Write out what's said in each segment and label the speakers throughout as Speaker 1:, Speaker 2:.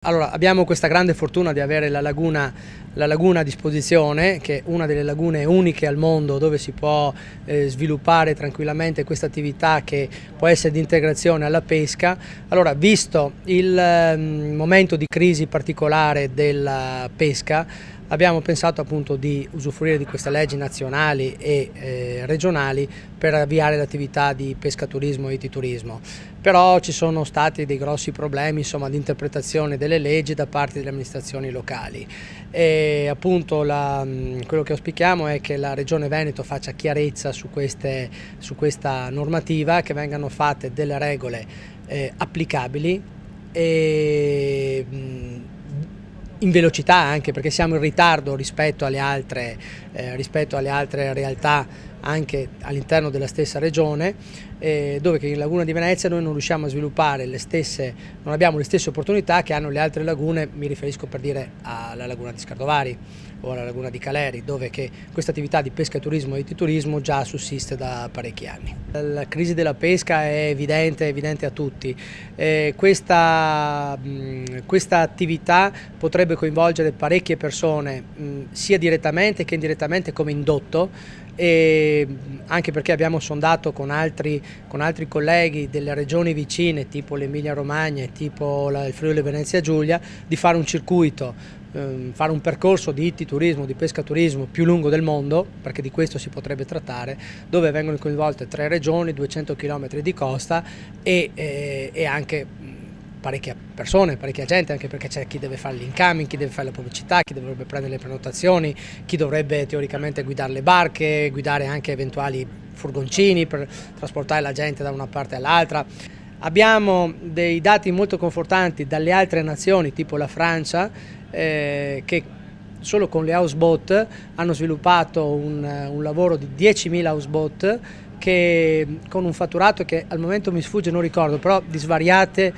Speaker 1: Allora, abbiamo questa grande fortuna di avere la laguna a disposizione, che è una delle lagune uniche al mondo dove si può sviluppare tranquillamente questa attività che può essere di integrazione alla pesca. Allora, visto il momento di crisi particolare della pesca, abbiamo pensato appunto di usufruire di queste leggi nazionali e regionali per avviare l'attività di pescaturismo e ititurismo. Però ci sono stati dei grossi problemi, insomma, di interpretazione delle leggi da parte delle amministrazioni locali e appunto quello che auspichiamo è che la Regione Veneto faccia chiarezza su questa normativa, che vengano fatte delle regole applicabili e in velocità, anche perché siamo in ritardo rispetto alle altre realtà anche all'interno della stessa regione, dove che in Laguna di Venezia noi non riusciamo a sviluppare non abbiamo le stesse opportunità che hanno le altre lagune. Mi riferisco, per dire, alla Laguna di Scardovari o alla Laguna di Caleri, dove che questa attività di pesca, turismo e turismo già sussiste da parecchi anni. La crisi della pesca è evidente a tutti. Questa attività potrebbe coinvolgere parecchie persone, sia direttamente che indirettamente come indotto, e anche perché abbiamo sondato con altri colleghi delle regioni vicine, tipo l'Emilia Romagna e tipo il Friuli Venezia Giulia, di fare un circuito, fare un percorso di ititurismo, di pescaturismo più lungo del mondo, perché di questo si potrebbe trattare, dove vengono coinvolte 3 regioni, 200 km di costa e anche parecchie persone, parecchia gente, anche perché c'è chi deve fare l'incoming, chi deve fare la pubblicità, chi dovrebbe prendere le prenotazioni, chi dovrebbe teoricamente guidare le barche, guidare anche eventuali furgoncini per trasportare la gente da una parte all'altra. Abbiamo dei dati molto confortanti dalle altre nazioni, tipo la Francia, che solo con le houseboat hanno sviluppato un lavoro di 10.000 houseboat, che con un fatturato che al momento mi sfugge, non ricordo, però di svariate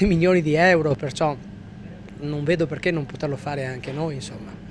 Speaker 1: milioni di euro, perciò non vedo perché non poterlo fare anche noi, insomma.